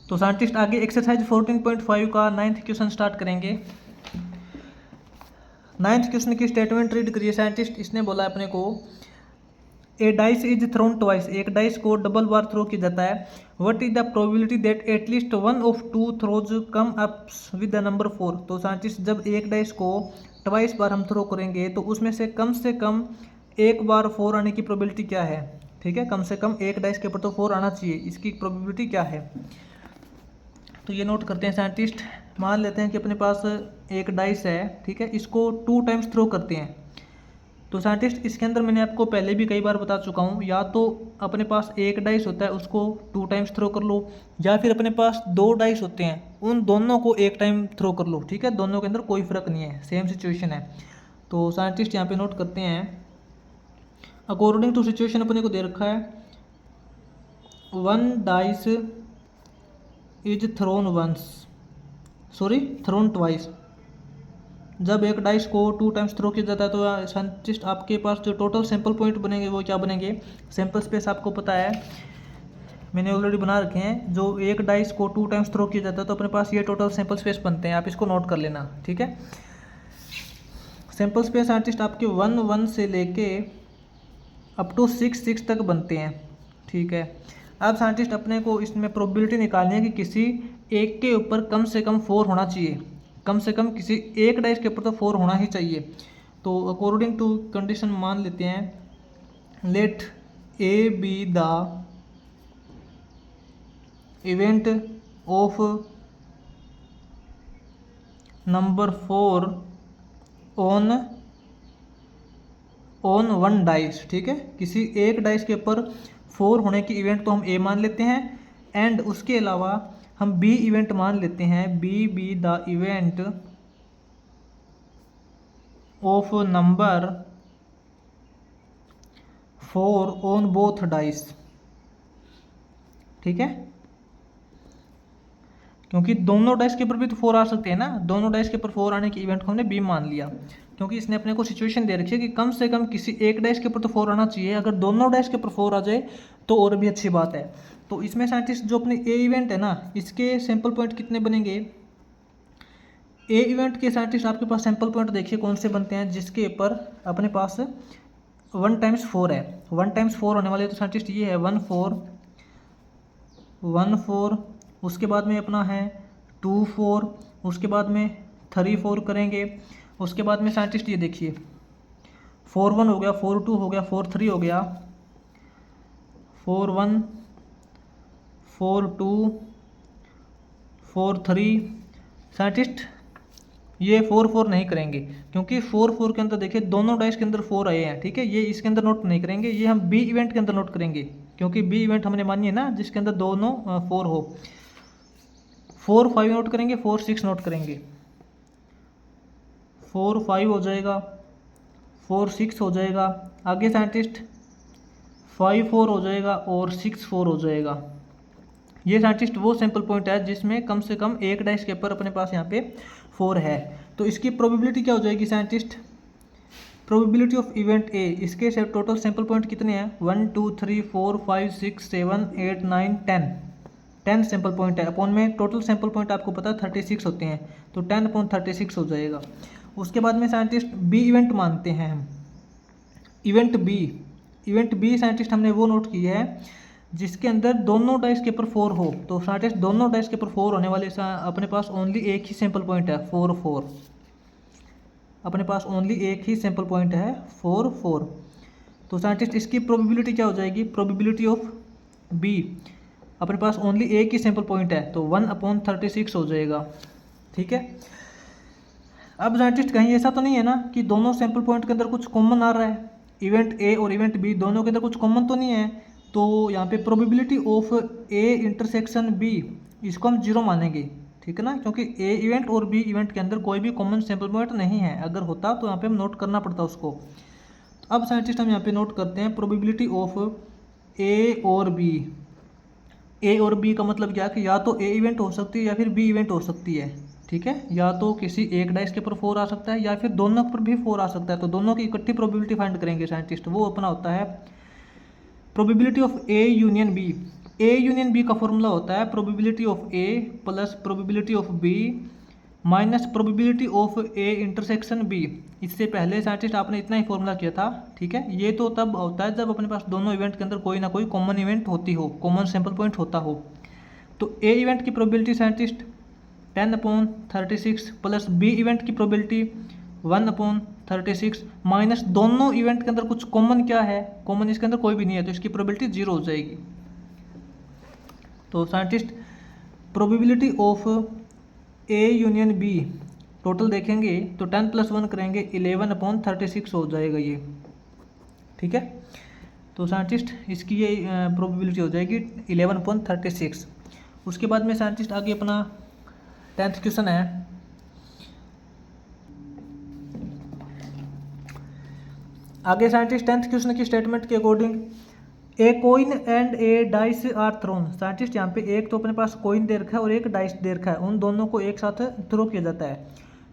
तो साइंटिस्ट आगे एक्सरसाइज 14.5 का 9th क्वेश्चन स्टार्ट करेंगे। 9th क्वेश्चन की स्टेटमेंट रीड करिए साइंटिस्ट। इसने बोला अपने को a dice is thrown twice, एक डाइस को डबल बार थ्रो किया जाता है। What is the probability that at least one of two throws come up with the number 4। तो साइंटिस्ट जब एक डाइस को ट्वाइस बार हम थ्रो करेंगे तो उसमें से कम एक बार 4 आने की प्रोबेबिलिटी क्या है। ठीक है, कम से कम एक डाइस के ऊपर तो 4 आना चाहिए, इसकी प्रोबेबिलिटी क्या है। तो ये नोट करते हैं साइंटिस्ट। मान लेते हैं कि अपने पास एक डाइस है, ठीक है, इसको 2 टाइम्स थ्रो करते हैं। तो साइंटिस्ट इसके अंदर मैंने आपको पहले भी कई बार बता चुका हूँ, या तो अपने पास एक डाइस होता है उसको 2 टाइम्स थ्रो कर लो, या फिर अपने पास 2 डाइस होते हैं उन दोनों को एक टाइम थ्रो कर लो। ठीक है, दोनों के अंदर कोई फ़र्क नहीं है, सेम सिचुएशन है। तो साइंटिस्ट यहाँ पे नोट करते हैं, अकॉर्डिंग टू सिचुएशन अपने को दे रखा है 1 डाइस इज थ्रोन ट्वाइस। जब एक डाइस को 2 टाइम्स थ्रो किया जाता है तो साइंटिस्ट आपके पास जो टोटल सैंपल पॉइंट बनेंगे वो क्या बनेंगे। सैंपल स्पेस आपको पता है, मैंने ऑलरेडी बना रखे हैं। जो एक डाइस को 2 टाइम्स थ्रो किया जाता है तो अपने पास ये टोटल सैंपल स्पेस बनते हैं, आप इसको नोट कर लेना। ठीक है, सैंपल स्पेस साइंटिस्ट आपके 1 से लेके अप टू 6 तक बनते हैं। ठीक है, अब साइंटिस्ट अपने को इसमें प्रोबेबिलिटी निकालनी है कि किसी एक के ऊपर कम से कम 4 होना चाहिए, कम से कम किसी एक डाइस के ऊपर तो 4 होना ही चाहिए। तो अकॉर्डिंग टू कंडीशन मान लेते हैं let A be the event of number 4 on 1 dice. ठीक है, किसी एक डाइस के ऊपर 4 होने की इवेंट तो हम ए मान लेते हैं, एंड उसके अलावा हम बी इवेंट मान लेते हैं, B the event of number 4 on both dice. ठीक है, क्योंकि दोनों डाइस के ऊपर भी तो 4 आ सकते हैं ना, दोनों डाइस के ऊपर 4 आने की इवेंट को हमने बी मान लिया, क्योंकि इसने अपने को सिचुएशन दे रखी है कि कम से कम किसी एक डाइस के ऊपर तो 4 आना चाहिए। अगर दोनों डाइस के ऊपर 4 आ जाए तो और भी अच्छी बात है। तो इसमें साइंटिस्ट जो अपने ए इवेंट है ना, इसके सैंपल पॉइंट कितने बनेंगे। ए इवेंट के साइंटिस्ट आपके पास सैंपल पॉइंट देखिए कौन से बनते हैं, जिसके ऊपर अपने पास 1 टाइम्स 4 है। 1 टाइम्स 4 होने वाले तो साइंटिस्ट ये है 1 4, उसके बाद में अपना है 2 4, उसके बाद में 3 4 करेंगे। उसके बाद में साइंटिस्ट ये देखिए 4 1 हो गया, 4 2 हो गया, 4 3 हो गया, 4 1 4 2 4 3। साइंटिस्ट ये 4 4 नहीं करेंगे, क्योंकि 4 4 के अंदर देखिए दोनों डाइस के अंदर 4 आए हैं। ठीक है, ये इसके अंदर नोट नहीं करेंगे, ये हम बी इवेंट के अंदर नोट करेंगे, क्योंकि बी इवेंट हमने मानी है ना जिसके अंदर दोनों 4 हो। 4 5 नोट करेंगे, 4 6 नोट करेंगे, 4 5 हो जाएगा, 4 6 हो जाएगा। आगे साइंटिस्ट 5 4 हो जाएगा और 6 4 हो जाएगा। ये साइंटिस्ट वो सैंपल पॉइंट है जिसमें कम से कम एक डाइस के ऊपर अपने पास यहाँ पे 4 है। तो इसकी प्रोबेबिलिटी क्या हो जाएगी scientist, probability of event A, इसके टोटल सैंपल पॉइंट कितने हैं 1 2 3 4 5 6 7 8 9 10 सैंपल पॉइंट है। अपॉन में टोटल सैंपल पॉइंट आपको पता है 36 होते हैं, तो 10/36 हो जाएगा। उसके बाद में साइंटिस्ट बी इवेंट मानते हैं हम। इवेंट बी साइंटिस्ट हमने वो नोट की है जिसके अंदर दोनों डाइस के ऊपर 4 हो। तो साइंटिस्ट दोनों डाइस के ऊपर 4 होने वाले अपने पास ओनली एक ही सैंपल पॉइंट है 4 4, अपने पास ओनली एक ही सैंपल पॉइंट है 4 4। तो साइंटिस्ट इसकी प्रोबेबिलिटी क्या हो जाएगी, प्रोबेबिलिटी ऑफ बी, अपने पास ओनली एक ही सैंपल पॉइंट है तो 1/36 हो जाएगा। ठीक है, अब साइंटिस्ट कहीं ऐसा तो नहीं है ना कि दोनों सैंपल पॉइंट के अंदर कुछ कॉमन आ रहा है, इवेंट ए और इवेंट बी दोनों के अंदर कुछ कॉमन तो नहीं है। तो यहाँ पे probability of A intersection B, इसको हम 0 मानेंगे। ठीक है ना, क्योंकि ए इवेंट और बी इवेंट के अंदर कोई भी कॉमन सैंपल पॉइंट नहीं है, अगर होता तो यहाँ पे हम नोट करना पड़ता उसको। अब साइंटिस्ट हम यहाँ पे नोट करते हैं प्रोबेबिलिटी ऑफ ए और बी। ए और बी का मतलब क्या कि या तो ए इवेंट हो सकती है या फिर बी इवेंट हो सकती है। ठीक है, या तो किसी एक डाइस के ऊपर 4 आ सकता है या फिर दोनों पर भी 4 आ सकता है। तो दोनों की इकट्ठी प्रोबेबिलिटी फाइंड करेंगे साइंटिस्ट, वो अपना होता है probability of A union B. A union B का फॉर्मूला होता है probability of A plus probability of B minus probability of A intersection B. इससे पहले साइंटिस्ट आपने इतना ही फॉर्मूला किया था, ठीक है। ये तो तब होता है जब अपने पास दोनों इवेंट के अंदर कोई ना कोई कॉमन इवेंट होती हो, कॉमन सैंपल पॉइंट होता हो। तो ए इवेंट की probability scientist 10/36 plus B event की प्रोबेबिलिटी 1/36 माइनस दोनों इवेंट के अंदर कुछ कॉमन क्या है, कॉमन इसके अंदर कोई भी नहीं है, तो इसकी प्रोबेबिलिटी 0 हो जाएगी। तो scientist probability of A union B total देखेंगे तो 10 + 1 करेंगे 11/36 हो जाएगा ये, ठीक है। तो साइंटिस्ट इसकी ये प्रोबेबिलिटी हो जाएगी 11/36। उसके बाद में साइंटिस्ट आगे अपना 10th क्वेश्चन है। आगे साइंटिस्ट 10th क्वेश्चन की स्टेटमेंट के according a coin and a dice are thrown. Scientist यहाँ पे एक तो अपने पास कोइन दे रखा है और एक डाइस दे रखा है, उन दोनों को एक साथ थ्रो किया जाता है।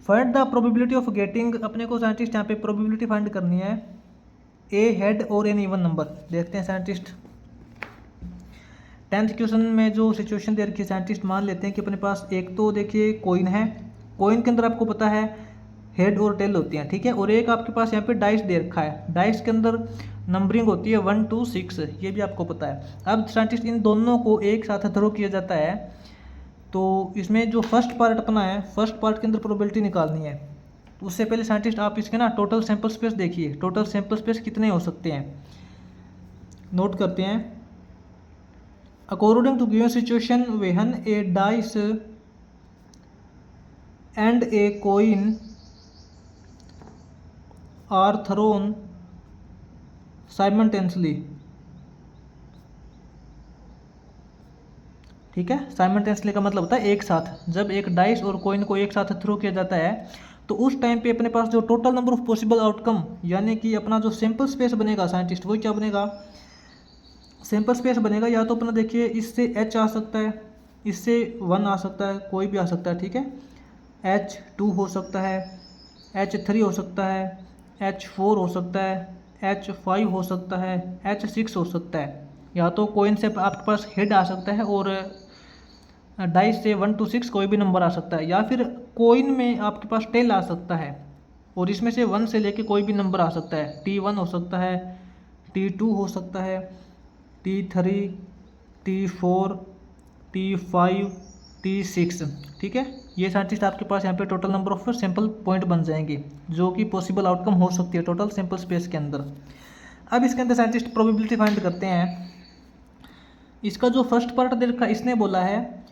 Find the probability of getting, अपने को साइंटिस्ट यहाँ पे प्रोबेबिलिटी फाइंड करनी है ए हेड और एन इवन नंबर। देखते हैं साइंटिस्ट 10th क्वेश्चन में जो सिचुएशन दे रखी है, साइंटिस्ट मान लेते हैं कि अपने पास एक तो देखिए कोइन है, कोइन के अंदर आपको पता है हेड और टेल होती हैं, ठीक है। और एक आपके पास यहाँ पे डाइस दे रखा है, डाइस के अंदर नंबरिंग होती है 1 2 6, ये भी आपको पता है। अब साइंटिस्ट इन दोनों को एक साथ थ्रो किया जाता है, तो इसमें जो फर्स्ट पार्ट अपना है, फर्स्ट पार्ट के अंदर प्रोबेबिलिटी निकालनी है। तो उससे पहले साइंटिस्ट आप इसके ना टोटल सैंपल स्पेस देखिए, टोटल सैंपल स्पेस कितने हो सकते हैं, नोट करते हैं। According to given situation when a dice and a coin are thrown simultaneously, ठीक है। साइमल्टेनियसली का मतलब होता है एक साथ, जब एक डाइस और कॉइन को एक साथ थ्रो किया जाता है तो उस टाइम पे अपने पास जो total number of possible outcome, यानी कि अपना जो सैंपल स्पेस बनेगा साइंटिस्ट, वो क्या बनेगा, सैंपल स्पेस बनेगा। या तो अपना देखिए इससे H आ सकता है, इससे 1 आ सकता है, कोई भी आ सकता है, ठीक है। H2 हो सकता है, H3 हो सकता है, H4 हो सकता है, H5 हो सकता है, H6 हो सकता है। या तो कोइन से आपके पास हेड आ सकता है और डाइस से 1 to 6 कोई भी नंबर आ सकता है, या फिर कोइन में आपके पास टेल आ सकता है और इसमें से 1 से लेके कोई भी नंबर आ सकता है। T1 हो सकता है, T2 हो सकता है, T3, T4, T5, T6, ठीक है। ये साइंटिस्ट आपके पास यहाँ पे total number of sample point बन जाएंगे जो कि पॉसिबल आउटकम हो सकती है टोटल सैंपल स्पेस के अंदर। अब इसके अंदर साइंटिस्ट प्रोबेबिलिटी फाइंड करते हैं। इसका जो फर्स्ट पार्ट दे रखा, इसने बोला है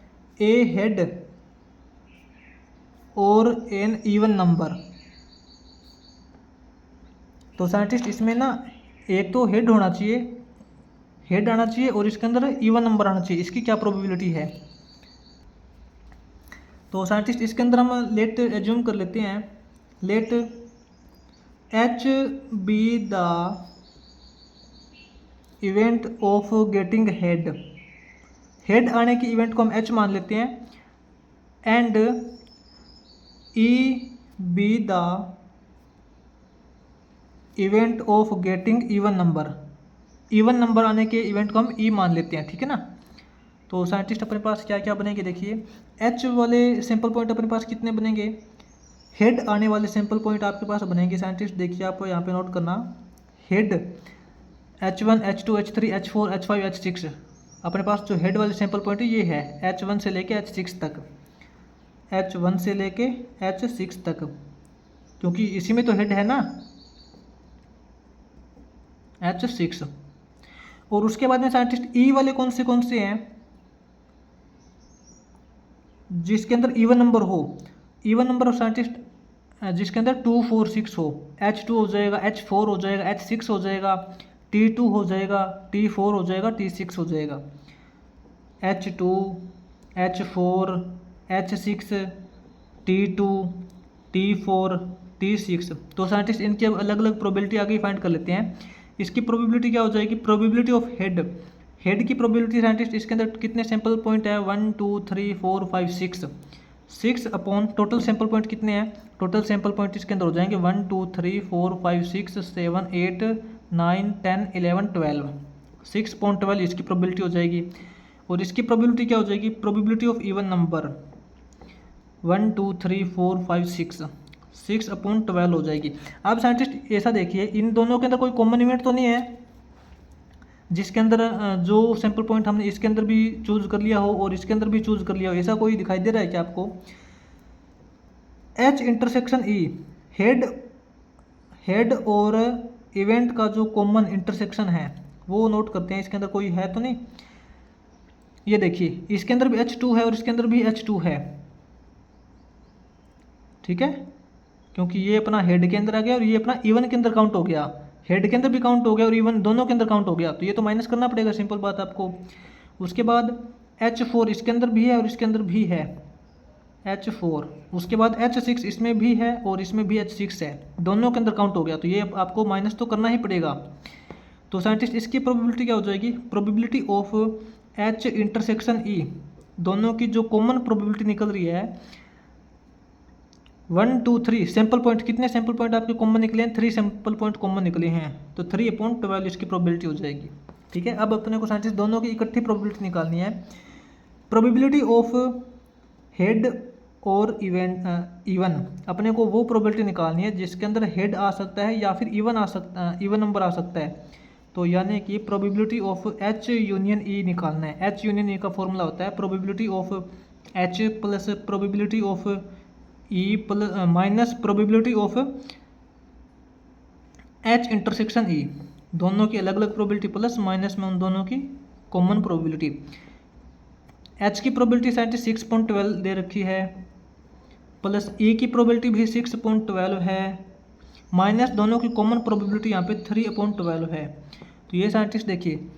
ए हेड और एन इवन नंबर। तो साइंटिस्ट इसमें ना एक तो हेड होना चाहिए, हेड आना चाहिए और इसके अंदर इवन नंबर आना चाहिए। इसकी क्या प्रोबेबिलिटी है, तो साइंटिस्ट इसके अंदर हम लेट एज्यूम कर लेते हैं, let H be the event of getting head, head आने की इवेंट को हम H मान लेते हैं, and E be the event of getting even number, even number आने के इवेंट को हम E मान लेते हैं, ठीक है ना। तो साइंटिस्ट अपने पास क्या क्या बनेंगे देखिए, H वाले सैंपल पॉइंट अपने पास कितने बनेंगे, हेड आने वाले सैंपल पॉइंट आपके पास बनेंगे साइंटिस्ट, देखिए आप यहाँ पे नोट करना, head H1 H2 H3 H4 H5 H6, अपने पास जो हेड वाले सैंपल पॉइंट है ये है H1 से लेके H6 तक, H1 से लेके H6 तक, क्योंकि इसी में तो हेड है ना H6। और उसके बाद में साइंटिस्ट E वाले कौन से हैं, जिसके अंदर इवन नंबर हो, इवन नंबर ऑफ साइंटिस्ट जिसके अंदर 2 4 6 हो, H2 हो जाएगा, H4 हो जाएगा, H6 हो जाएगा, T2 हो जाएगा, T4 हो जाएगा, T6 हो जाएगा, H2 H4 H6 T2 T4 T6। तो साइंटिस्ट इनकी अलग अलग प्रोबेबिलिटी आगे फाइंड कर लेते हैं। इसकी प्रोबेबिलिटी क्या हो जाएगी, प्रोबेबिलिटी ऑफ हेड, हेड की प्रोबेबिलिटी साइंटिस्ट इसके अंदर कितने सैंपल पॉइंट है 1 2 3 4 5 6 अपॉन टोटल सैंपल पॉइंट कितने हैं, टोटल सैंपल पॉइंट इसके अंदर हो जाएंगे 1 2 3 4 5 6 7 8 9 10 11 12, 6.12 इसकी प्रोबेबिलिटी हो जाएगी। और इसकी प्रोबेबिलिटी क्या हो जाएगी, प्रोबेबिलिटी ऑफ इवन नंबर 1 2 3 4 5 6 6/12 हो जाएगी। अब साइंटिस्ट ऐसा देखिए, इन दोनों के अंदर कोई कॉमन इवेंट तो नहीं है जिसके अंदर जो सैंपल पॉइंट हमने इसके अंदर भी चूज कर लिया हो और इसके अंदर भी चूज कर लिया हो, ऐसा कोई दिखाई दे रहा है क्या आपको? H इंटरसेक्शन E, हेड और इवेंट का जो कॉमन इंटरसेक्शन है वो नोट करते हैं, इसके अंदर कोई है तो नहीं। ये देखिए, इसके अंदर भी H2 है और इसके अंदर भी H2 है, ठीक है, क्योंकि ये अपना हेड के अंदर आ गया और ये अपना इवन के अंदर काउंट हो गया, हेड के अंदर भी काउंट हो गया और इवन दोनों के अंदर काउंट हो गया, तो ये तो माइनस करना पड़ेगा, सिंपल बात आपको। उसके बाद H4 इसके अंदर भी है और इसके अंदर भी है H4, उसके बाद H6 इसमें भी है और इसमें भी H6 है, दोनों के अंदर काउंट हो गया, तो ये आपको माइनस तो करना ही पड़ेगा। तो साइंटिस्ट इसकी प्रोबेबिलिटी क्या हो जाएगी, probability of H intersection E, दोनों की जो कॉमन प्रोबेबिलिटी निकल रही है 1 2 3 सैंपल पॉइंट, कितने सैंपल पॉइंट आपके कॉमन निकले हैं, 3 सैंपल पॉइंट कॉमन निकले हैं, तो 3/12 इसकी प्रोबेबिलिटी हो जाएगी, ठीक है। अब अपने को साइंटिस्ट दोनों की इकट्ठी प्रोबेबिलिटी निकालनी है। प्रोबेबिलिटी ऑफ हेड और इवन अपने को वो प्रोबेबिलिटी निकालनी है जिसके अंदर हेड आ सकता है या फिर इवन नंबर आ सकता है, तो यानी कि probability of H union E निकालना है। H यूनियन E का फॉर्मूला होता है probability of H plus probability of E plus minus probability of H intersection E, दोनों की अलग अलग प्रोबेबिलिटी प्लस माइनस में उन दोनों की कॉमन प्रोबेबिलिटी। H की प्रोबेबिलिटी साइंटिस्ट 6.12 दे रखी है, प्लस E की प्रोबेबिलिटी भी 6.12 है, माइनस दोनों की कॉमन प्रोबेबिलिटी यहाँ पे 3/12 है। तो ये साइंटिस्ट देखिए,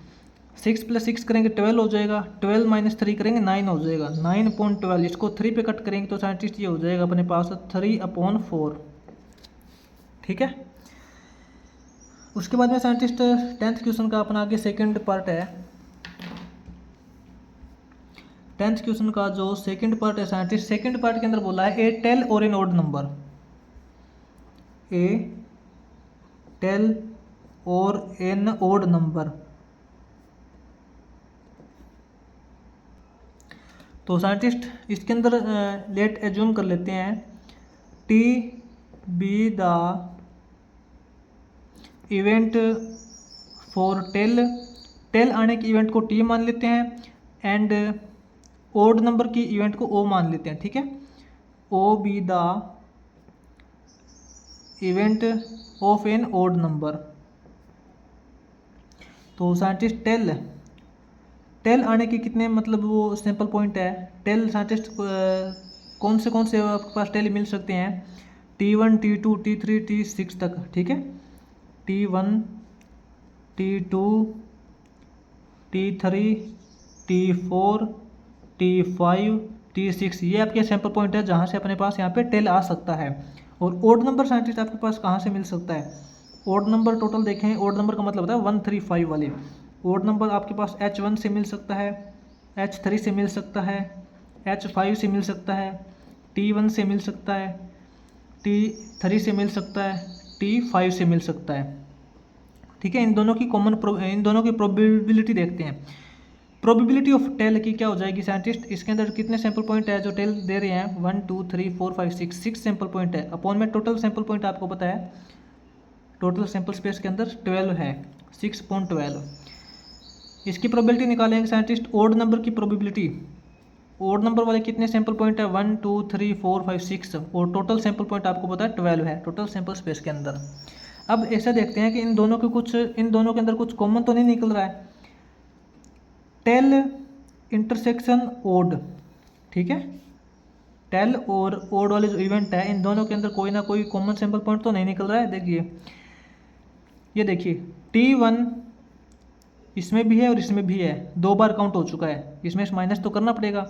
6 + 6 करेंगे 12 हो जाएगा, 12 - 3 करेंगे 9 हो जाएगा, 9.12, इसको 3 पे कट करेंगे तो साइंटिस्ट ये हो जाएगा अपने पास 3/4, ठीक है। उसके बाद में साइंटिस्ट 10th क्वेश्चन का अपना आगे सेकंड पार्ट है। 10th क्वेश्चन का जो सेकंड पार्ट है साइंटिस्ट, सेकंड पार्ट के अंदर बोला है a tail or an odd number, a tail or an odd number. तो साइंटिस्ट इसके अंदर लेट एज्यूम कर लेते हैं T be the event for tail आने की इवेंट को टी मान लेते हैं एंड ओड नंबर की इवेंट को ओ मान लेते हैं, ठीक है। O be the event of an odd number. तो साइंटिस्ट टेल आने के कितने मतलब वो सैंपल पॉइंट है, टेल साइंटिस्ट कौन से आपके पास टेल मिल सकते हैं, T1 T2 T3 T6 तक, ठीक है। T1 T2 T3 T4 T5 T6 ये आपके सैंपल पॉइंट है जहाँ से अपने पास यहाँ पे टेल आ सकता है। और ओड नंबर साइंटिस्ट आपके पास कहाँ से मिल सकता है, ओड नंबर टोटल देखें, ओड नंबर का मतलब होता है 135 वाले, ओड नंबर आपके पास H1 से मिल सकता है, H3 से मिल सकता है, H5 से मिल सकता है, T1 से मिल सकता है, T3 से मिल सकता है, T5 से मिल सकता है, ठीक है। इन दोनों की प्रोबेबिलिटी देखते हैं। प्रोबेबिलिटी ऑफ टेल की क्या हो जाएगी साइंटिस्ट, इसके अंदर कितने सैंपल पॉइंट है जो टेल दे रहे हैं 1 2 3 4 5 6 सैंपल पॉइंट है, अपॉन में टोटल सैंपल पॉइंट आपको पता है, टोटल सैंपल स्पेस के अंदर 12 है, 6.12। इसकी प्रोबेबिलिटी निकालेंगे साइंटिस्ट, ओड नंबर की प्रोबेबिलिटी, ओड नंबर वाले कितने सैंपल पॉइंट है 1 2 3 4 5 6 और टोटल सैंपल पॉइंट आपको पता है 12 है टोटल सैंपल स्पेस के अंदर। अब ऐसा देखते हैं कि इन दोनों के अंदर कुछ कॉमन तो नहीं निकल रहा है, टेल इंटरसेक्शन ओड, ठीक है, टेल और ओड वाले जो इवेंट है इन दोनों के अंदर कोई ना कोई कॉमन सैंपल पॉइंट तो नहीं निकल रहा है। देखिए ये देखिए T1 इसमें भी है और इसमें भी है, 2 बार काउंट हो चुका है, इसमें माइनस तो करना पड़ेगा।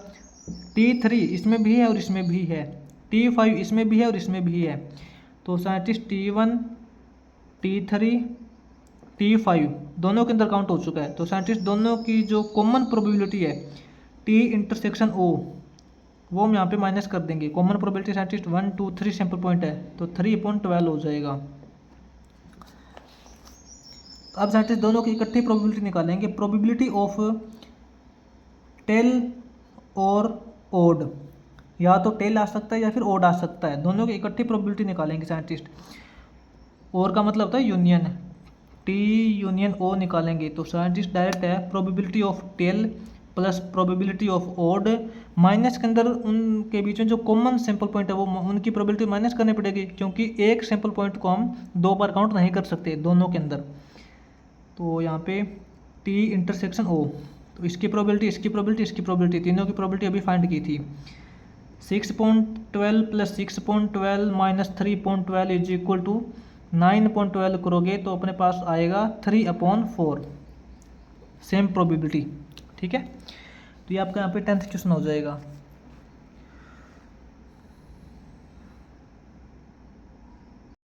T3 इसमें भी है और इसमें भी है, T5 इसमें भी है और इसमें भी है, तो साइंटिस्ट T1 T3 T5 दोनों के अंदर काउंट हो चुका है, तो साइंटिस्ट दोनों की जो कॉमन प्रोबेबिलिटी है T इंटरसेक्शन O वो हम यहाँ पे माइनस कर देंगे। Common probability scientist 1 2 3 sample point है तो 3/12 हो जाएगा। अब साइंटिस्ट दोनों की इकट्ठी प्रोबेबिलिटी निकालेंगे, प्रोबेबिलिटी ऑफ टेल और ओड, या तो टेल आ सकता है या फिर ओड आ सकता है, दोनों की इकट्ठी प्रोबेबिलिटी निकालेंगे साइंटिस्ट। और का मतलब होता है यूनियन, टी यूनियन ओ निकालेंगे तो साइंटिस्ट डायरेक्ट है probability of tail plus probability of odd, minus के अंदर उनके बीच में जो कॉमन सैंपल पॉइंट है वो उनकी प्रोबेबिलिटी माइनस करनी पड़ेगी, क्योंकि एक सैंपल पॉइंट को हम 2 बार काउंट नहीं कर सकते दोनों के अंदर। तो यहाँ पे टी इंटरसेक्शन ओ, तो इसकी प्रोबेबिलिटी, इसकी प्रोबेबिलिटी, इसकी प्रोबेबिलिटी, तीनों की प्रोबेबिलिटी अभी फाइंड की थी। 6.12 plus 6.12 minus 3.12 is equal to 9.12 करोगे तो अपने पास आएगा 3/4, सेम प्रोबेबिलिटी। ठीक है, तो ये आपका यहाँ पे 10th क्वेश्चन हो जाएगा।